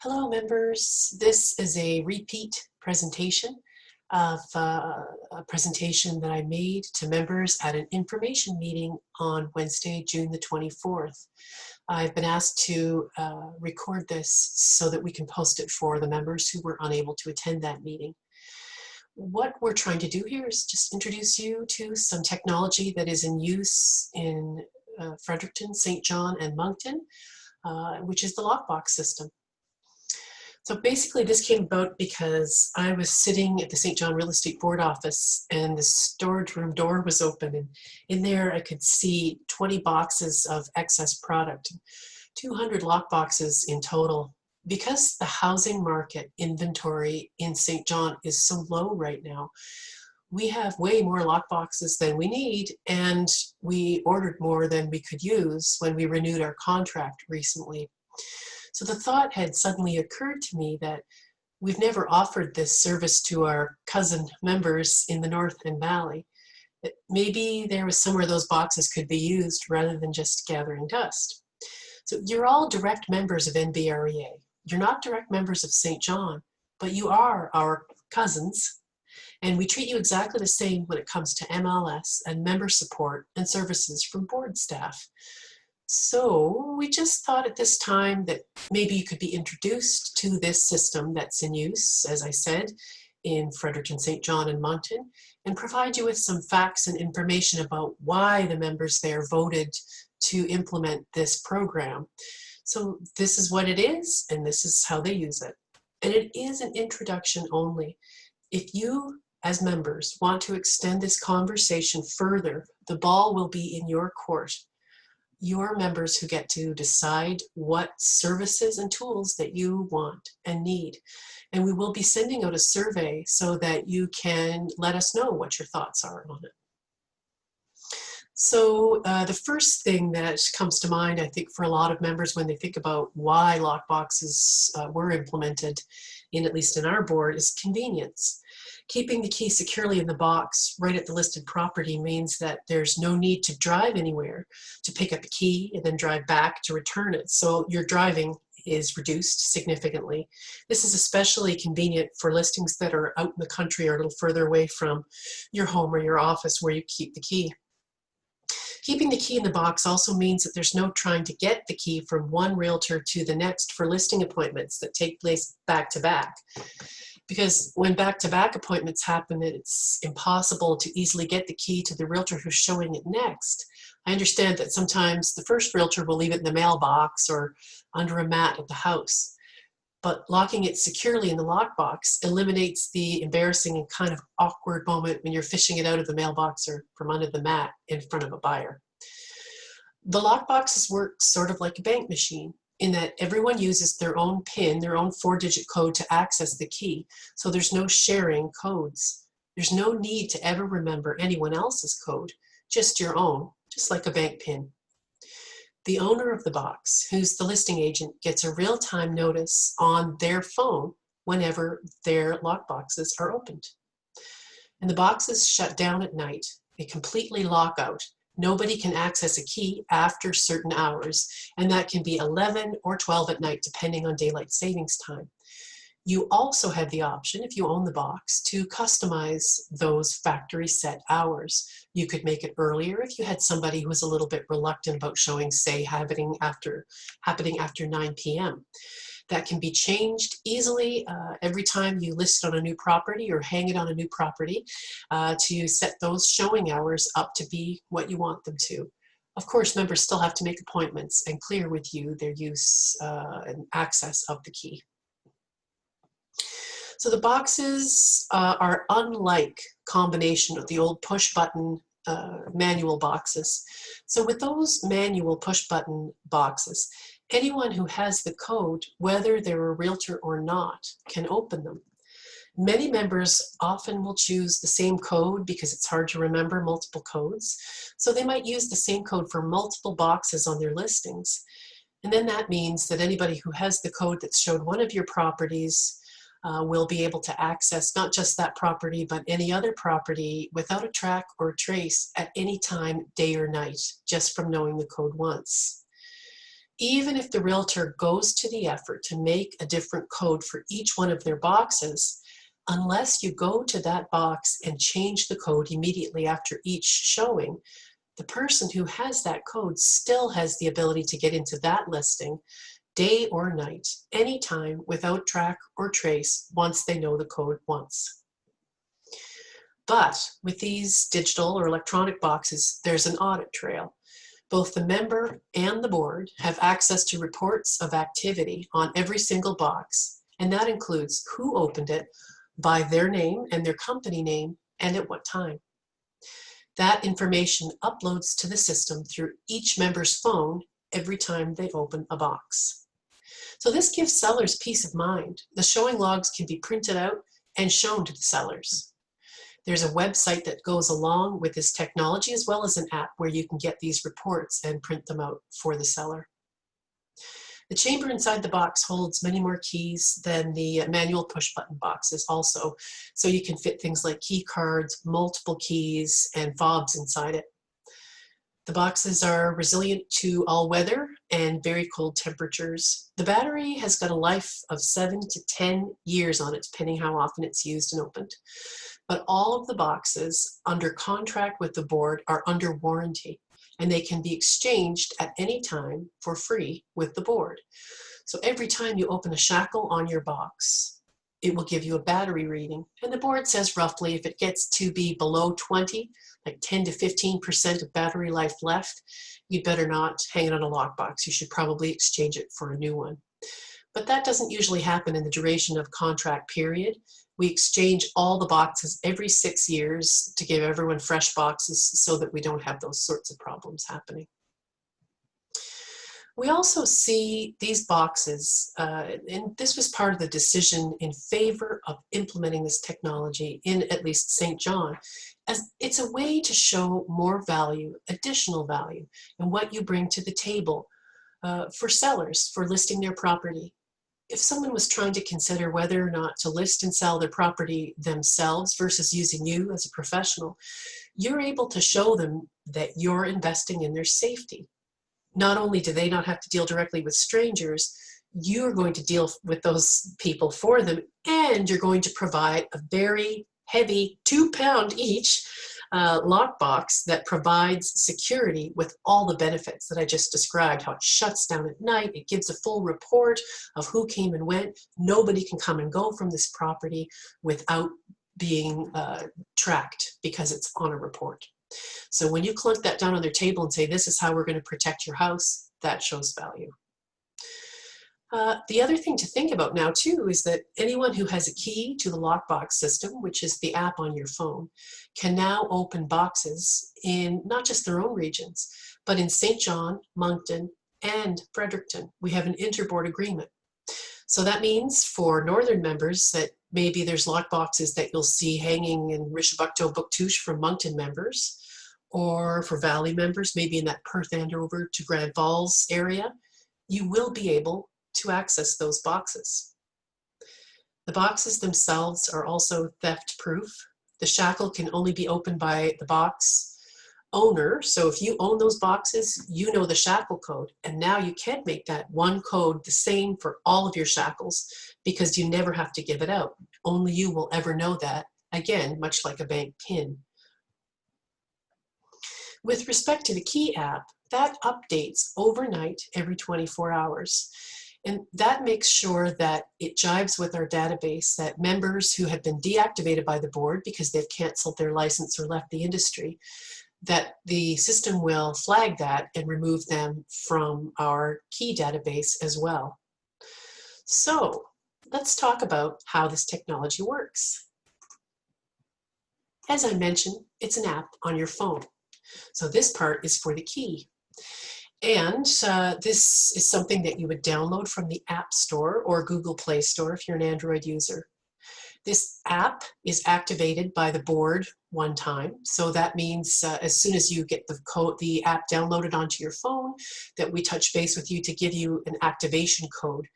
Hello members, this is a repeat presentation of a presentation that I made to members at an information meeting on Wednesday, June the 24th. I've been asked to record this so that we can post it for the members who were unable to attend that meeting. What we're trying to do here is just introduce you to some technology that is in use in Fredericton, St. John, and Moncton, which is the Lockbox system. So basically this came about because I was sitting at the St. John Real Estate Board office and the storage room door was open, and in there I could see 20 boxes of excess product, 200 lock boxes in total. Because the housing market inventory in St. John is so low right now, we have way more lock boxes than we need, and we ordered more than we could use when we renewed our contract recently. So the thought had suddenly occurred to me that we've never offered this service to our cousin members in the North and Valley. That maybe there was somewhere those boxes could be used rather than just gathering dust. So you're all direct members of NBREA. You're not direct members of St. John, but you are our cousins, and we treat you exactly the same when it comes to MLS and member support and services from board staff. So we just thought at this time that maybe you could be introduced to this system that's in use, as I said, in Fredericton, St. John, and Moncton, and provide you with some facts and information about why the members there voted to implement this program. So this is what it is, and this is how they use it. And it is an introduction only. If you, as members, want to extend this conversation further, the ball will be in your court. Your members who get to decide what services and tools that you want and need. And we will be sending out a survey so that you can let us know what your thoughts are on it. So the first thing that comes to mind, I think, for a lot of members when they think about why lockboxes were implemented, at least in our board, is convenience. Keeping the key securely in the box right at the listed property means that there's no need to drive anywhere to pick up a key and then drive back to return it. So your driving is reduced significantly. This is especially convenient for listings that are out in the country or a little further away from your home or your office where you keep the key. Keeping the key in the box also means that there's no trying to get the key from one realtor to the next for listing appointments that take place back to back. Because when back-to-back appointments happen, it's impossible to easily get the key to the realtor who's showing it next. I understand that sometimes the first realtor will leave it in the mailbox or under a mat at the house. But locking it securely in the lockbox eliminates the embarrassing and kind of awkward moment when you're fishing it out of the mailbox or from under the mat in front of a buyer. The lockboxes work sort of like a bank machine, in that everyone uses their own PIN, their own 4-digit code to access the key. So there's no sharing codes. There's no need to ever remember anyone else's code, just your own, just like a bank PIN. The owner of the box, who's the listing agent, gets a real-time notice on their phone whenever their lockboxes are opened. And the boxes shut down at night. They completely lock out. Nobody can access a key after certain hours, and that can be 11 or 12 at night, depending on daylight savings time. You also have the option, if you own the box, to customize those factory set hours. You could make it earlier if you had somebody who was a little bit reluctant about showing, say, happening after 9 p.m. That can be changed easily every time you list it on a new property or hang it on a new property to set those showing hours up to be what you want them to. Of course, members still have to make appointments and clear with you their use and access of the key. So the boxes are unlike combination of the old push button manual boxes. So with those manual push button boxes, anyone who has the code, whether they're a realtor or not, can open them. Many members often will choose the same code because it's hard to remember multiple codes. So they might use the same code for multiple boxes on their listings. And then that means that anybody who has the code that showed one of your properties will be able to access not just that property, but any other property without a track or a trace at any time, day or night, just from knowing the code once. even if the realtor goes to the effort to make a different code for each one of their boxes, unless you go to that box and change the code immediately after each showing, the person who has that code still has the ability to get into that listing day or night, anytime, without track or trace, once they know the code once. But with these digital or electronic boxes, there's an audit trail. Both the member and the board have access to reports of activity on every single box, and that includes who opened it, by their name and their company name, and at what time. That information uploads to the system through each member's phone every time they open a box. So this gives sellers peace of mind. The showing logs can be printed out and shown to the sellers. There's a website that goes along with this technology, as well as an app where you can get these reports and print them out for the seller. The chamber inside the box holds many more keys than the manual push button boxes also. So you can fit things like key cards, multiple keys, and fobs inside it. The boxes are resilient to all weather and very cold temperatures. The battery has got a life of 7 to 10 years on it, depending how often it's used and opened. But all of the boxes under contract with the board are under warranty, and they can be exchanged at any time for free with the board. So every time you open a shackle on your box, it will give you a battery reading. And the board says roughly if it gets to be below 20, like 10 to 15% of battery life left, you'd better not hang it on a lockbox. You should probably exchange it for a new one. But that doesn't usually happen in the duration of contract period. We exchange all the boxes every 6 years to give everyone fresh boxes so that we don't have those sorts of problems happening. We also see these boxes, and this was part of the decision in favor of implementing this technology in at least St. John, as it's a way to show more value, additional value, and what you bring to the table for sellers for listing their property. If someone was trying to consider whether or not to list and sell their property themselves versus using you as a professional, you're able to show them that you're investing in their safety. Not only do they not have to deal directly with strangers, you're going to deal with those people for them, and you're going to provide a very heavy 2-pound each lockbox that provides security with all the benefits that I just described, how it shuts down at night, it gives a full report of who came and went. Nobody can come and go from this property without being tracked because it's on a report. So when you clunk that down on their table and say, this is how we're going to protect your house, that shows value. The other thing to think about now too is that anyone who has a key to the Lockbox system, which is the app on your phone, can now open boxes in not just their own regions, but in St. John, Moncton, and Fredericton. We have an interboard agreement. So that means for northern members that maybe there's lockboxes that you'll see hanging in Rishabukto Bouctouche for Moncton members, or for Valley members, maybe in that Perth Andover to Grand Falls area, you will be able to access those boxes. The boxes themselves are also theft proof. The shackle can only be opened by the box owner. So if you own those boxes, you know the shackle code. And now you can make that one code the same for all of your shackles because you never have to give it out. Only you will ever know that, again, much like a bank PIN. With respect to the Key app, that updates overnight every 24 hours. And that makes sure that it jives with our database that members who have been deactivated by the board because they've canceled their license or left the industry, that the system will flag that and remove them from our Key database as well. So let's talk about how this technology works. As I mentioned, it's an app on your phone. So this part is for the Key. And this is something that you would download from the App Store or Google Play Store if you're an Android user. This app is activated by the board one time. So that means as soon as you get the app downloaded onto your phone, that we touch base with you to give you an activation code.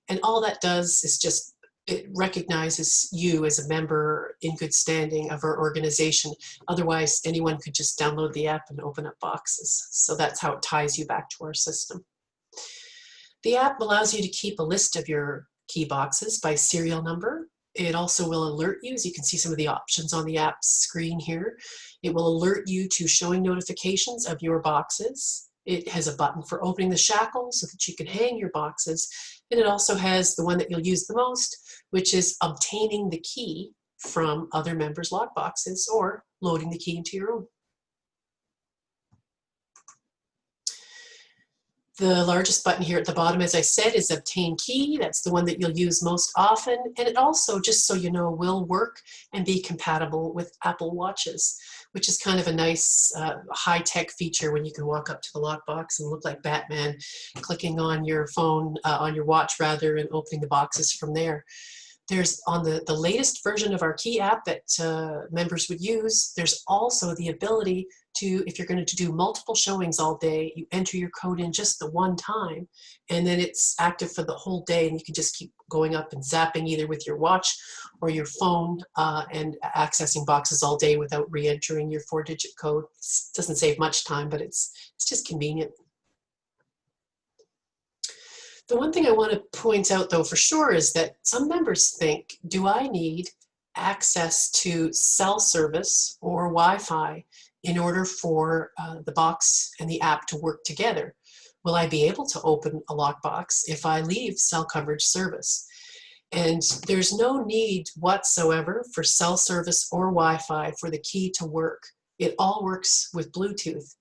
And all that does is just it recognizes you as a member in good standing of our organization. Otherwise, anyone could just download the app and open up boxes. So that's how it ties you back to our system. The app allows you to keep a list of your key boxes by serial number. It also will alert you, as you can see some of the options on the app screen here. It will alert you to showing notifications of your boxes. It has a button for opening the shackle so that you can hang your boxes. And it also has the one that you'll use the most, which is obtaining the key from other members' lockboxes or loading the key into your own. The largest button here at the bottom, as I said, is Obtain Key. That's the one that you'll use most often. And it also, just so you know, will work and be compatible with Apple Watches, which is kind of a nice high-tech feature when you can walk up to the lockbox and look like Batman, clicking on your phone, on your watch rather, and opening the boxes from there. There's on the latest version of our key app that members would use, there's also the ability to, if you're going to do multiple showings all day, you enter your code in just the one time, and then it's active for the whole day, and you can just keep going up and zapping either with your watch or your phone and accessing boxes all day without re-entering your 4-digit code. It doesn't save much time, but it's just convenient. The one thing I want to point out, though, for sure, is that some members think, do I need access to cell service or Wi-Fi in order for the box and the app to work together? Will I be able to open a lockbox if I leave cell coverage service? And there's no need whatsoever for cell service or Wi-Fi for the key to work. It all works with Bluetooth.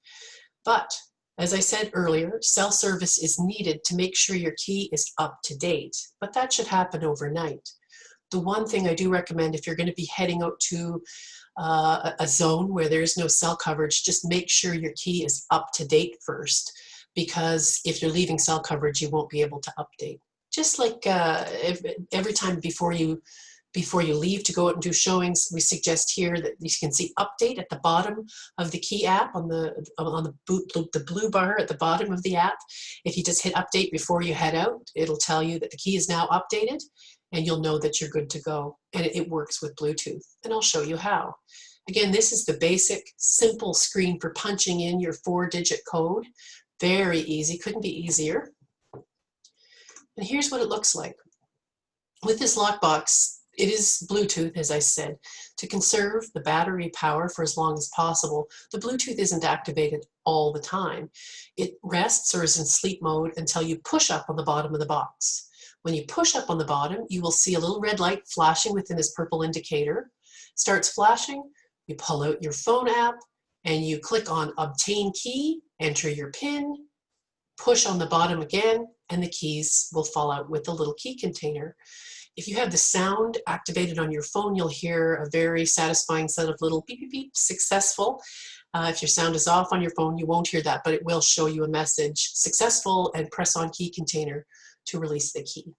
But as I said earlier, cell service is needed to make sure your key is up to date, but that should happen overnight. The one thing I do recommend, if you're going to be heading out to a zone where there is no cell coverage, just make sure your key is up to date first, because if you're leaving cell coverage, you won't be able to update. Just like every time before you leave to go out and do showings, we suggest here that you can see update at the bottom of the key app on the blue bar at the bottom of the app. If you just hit update before you head out, it'll tell you that the key is now updated, and you'll know that you're good to go. And it works with Bluetooth, and I'll show you how. Again, this is the basic, simple screen for punching in your 4-digit code. Very easy, couldn't be easier. And here's what it looks like. With this lockbox, it is Bluetooth, as I said. To conserve the battery power for as long as possible, the Bluetooth isn't activated all the time. It rests or is in sleep mode until you push up on the bottom of the box. When you push up on the bottom, you will see a little red light flashing within this purple indicator. Starts flashing, you pull out your phone app, and you click on Obtain Key, enter your PIN, push on the bottom again, and the keys will fall out with the little key container. If you have the sound activated on your phone, you'll hear a very satisfying set of little beep, beep, beep, successful. If your sound is off on your phone, you won't hear that, but it will show you a message, successful, and press on key container to release the key.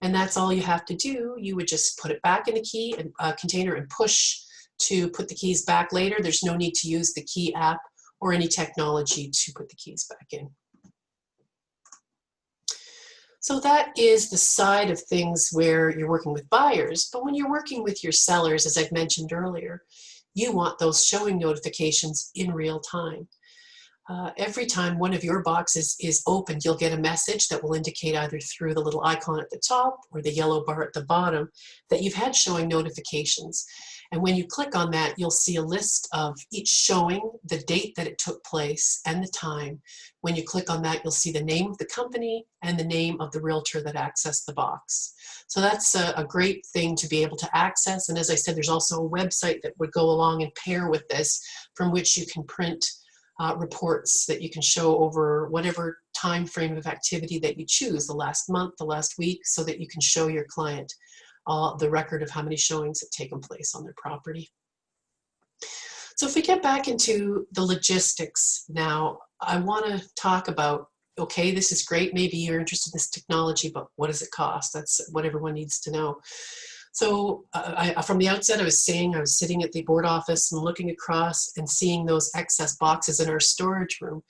And that's all you have to do. You would just put it back in the key and container and push to put the keys back later. There's no need to use the key app or any technology to put the keys back in. So that is the side of things where you're working with buyers. But when you're working with your sellers, as I've mentioned earlier, you want those showing notifications in real time. Every time one of your boxes is opened, you'll get a message that will indicate either through the little icon at the top or the yellow bar at the bottom that you've had showing notifications. And when you click on that, you'll see a list of each showing, the date that it took place, and the time. When you click on that, you'll see the name of the company and the name of the realtor that accessed the box. So that's a great thing to be able to access. And as I said, there's also a website that would go along and pair with this, from which you can print reports that you can show over whatever time frame of activity that you choose, the last month, the last week, so that you can show your client the record of how many showings have taken place on their property. So if we get back into the logistics now, I want to talk about, okay, this is great, maybe you're interested in this technology, but what does it cost? That's what everyone needs to know. So from the outset, I was saying I was sitting at the board office and looking across and seeing those excess boxes in our storage room.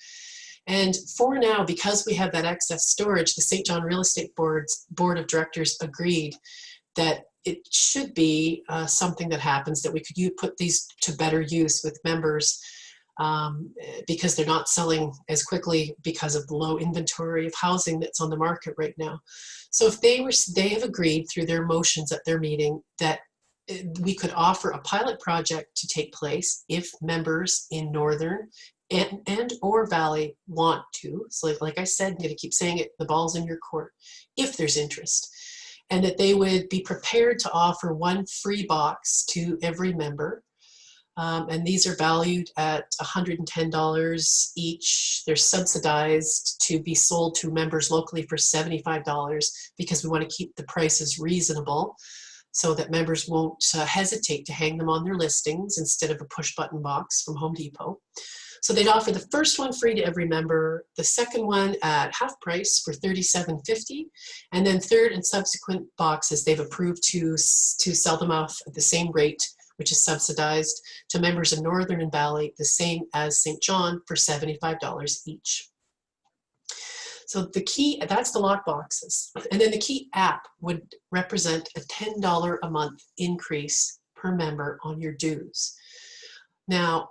And for now, because we have that excess storage, the St. John Real Estate Board of Directors agreed that it should be something that happens, that we could put these to better use with members because they're not selling as quickly because of the low inventory of housing that's on the market right now. So if they have agreed through their motions at their meeting that we could offer a pilot project to take place if members in Northern and or Valley want to. So like I said, I'm going to keep saying it, the ball's in your court, if there's interest. And that they would be prepared to offer one free box to every member. And these are valued at $110 each. They're subsidized to be sold to members locally for $75 because we want to keep the prices reasonable so that members won't hesitate to hang them on their listings instead of a push button box from Home Depot. So they'd offer the first one free to every member, the second one at half price for $37.50, and then third and subsequent boxes they've approved to sell them off at the same rate, which is subsidized, to members in Northern and Valley, the same as St. John, for $75 each. So the key, that's the lockboxes. And then the key app would represent a $10 a month increase per member on your dues. Now,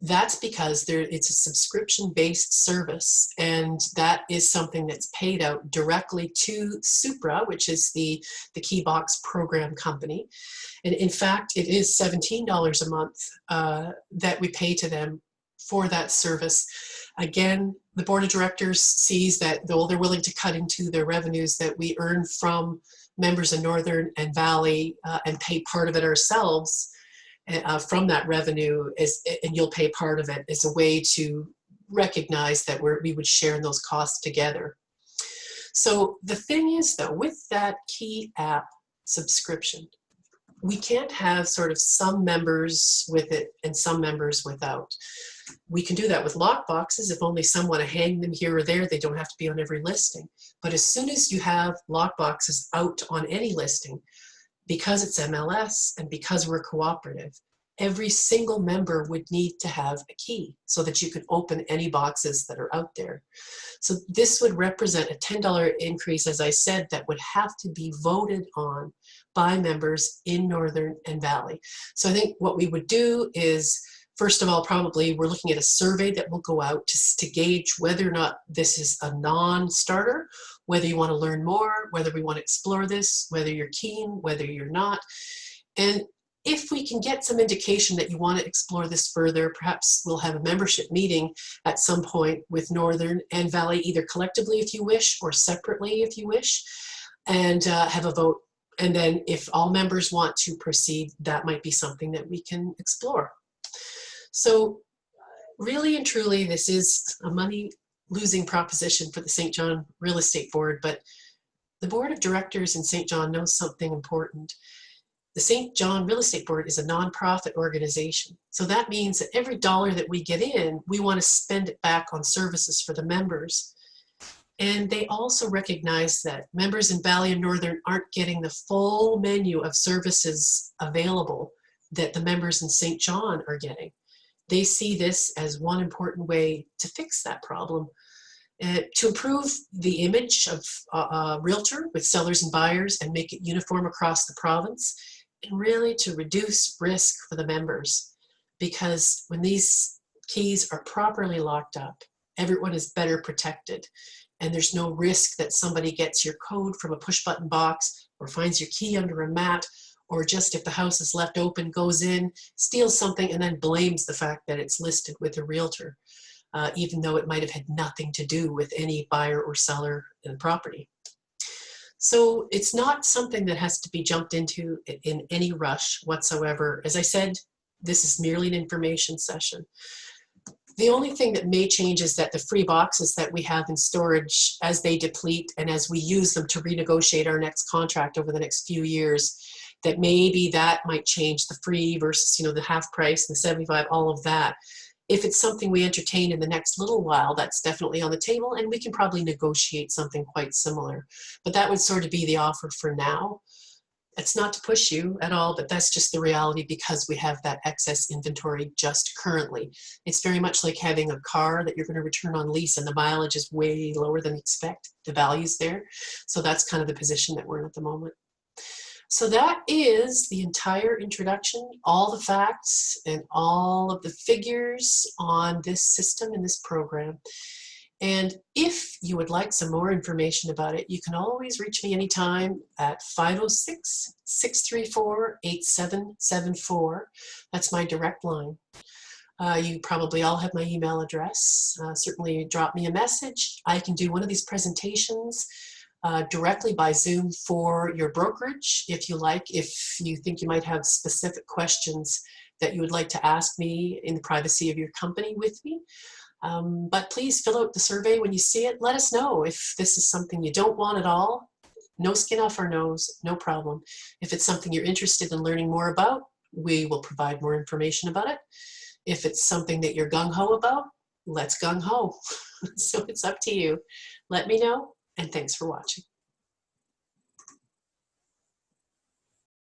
that's because it's a subscription-based service, and that is something that's paid out directly to Supra, which is the Keybox program company. And in fact, it is $17 a month that we pay to them for that service. Again, the board of directors sees that though they're willing to cut into their revenues that we earn from members in Northern and Valley and pay part of it ourselves, from that revenue, and you'll pay part of it, as a way to recognize that we would share in those costs together. So the thing is, though, with that key app subscription, we can't have sort of some members with it and some members without. We can do that with lockboxes. If only some want to hang them here or there, they don't have to be on every listing. But as soon as you have lockboxes out on any listing, because it's MLS and because we're cooperative, every single member would need to have a key so that you could open any boxes that are out there. So this would represent a $10 increase, as I said, that would have to be voted on by members in Northern and Valley. So I think what we would do is, first of all, probably we're looking at a survey that will go out to gauge whether or not this is a non-starter, whether you want to learn more, whether we want to explore this, whether you're keen, whether you're not. And if we can get some indication that you want to explore this further, perhaps we'll have a membership meeting at some point with Northern and Valley, either collectively if you wish or separately if you wish, and have a vote. And then if all members want to proceed, that might be something that we can explore. So really and truly, this is a money-losing proposition for the St. John Real Estate Board, but the board of directors in St. John knows something important. The St. John Real Estate Board is a nonprofit organization. So that means that every dollar that we get in, we want to spend it back on services for the members. And they also recognize that members in Valley and Northern aren't getting the full menu of services available that the members in St. John are getting. They see this as one important way to fix that problem, to improve the image of a realtor with sellers and buyers and make it uniform across the province, and really to reduce risk for the members. Because when these keys are properly locked up, everyone is better protected, and there's no risk that somebody gets your code from a push button box or finds your key under a mat, or just if the house is left open, goes in, steals something, and then blames the fact that it's listed with a realtor, even though it might have had nothing to do with any buyer or seller in the property. So it's not something that has to be jumped into in any rush whatsoever. As I said, this is merely an information session. The only thing that may change is that the free boxes that we have in storage, as they deplete and as we use them to renegotiate our next contract over the next few years, that maybe that might change the free versus, the half price, the 75, all of that. If it's something we entertain in the next little while, that's definitely on the table, and we can probably negotiate something quite similar. But that would sort of be the offer for now. It's not to push you at all, but that's just the reality because we have that excess inventory just currently. It's very much like having a car that you're going to return on lease and the mileage is way lower than you expect. The value's there. So that's kind of the position that we're in at the moment. So that is the entire introduction, all the facts and all of the figures on this system and this program. And if you would like some more information about it, you can always reach me anytime at 506-634-8774. That's my direct line. You probably all have my email address. Certainly drop me a message. I can do one of these presentations directly by Zoom for your brokerage if you like, if you think you might have specific questions that you would like to ask me in the privacy of your company with me. But please fill out the survey when you see it. Let us know if this is something you don't want at all. No skin off our nose, no problem. If it's something you're interested in learning more about, we will provide more information about it. If it's something that you're gung-ho about, let's gung-ho. So it's up to you. Let me know, and thanks for watching.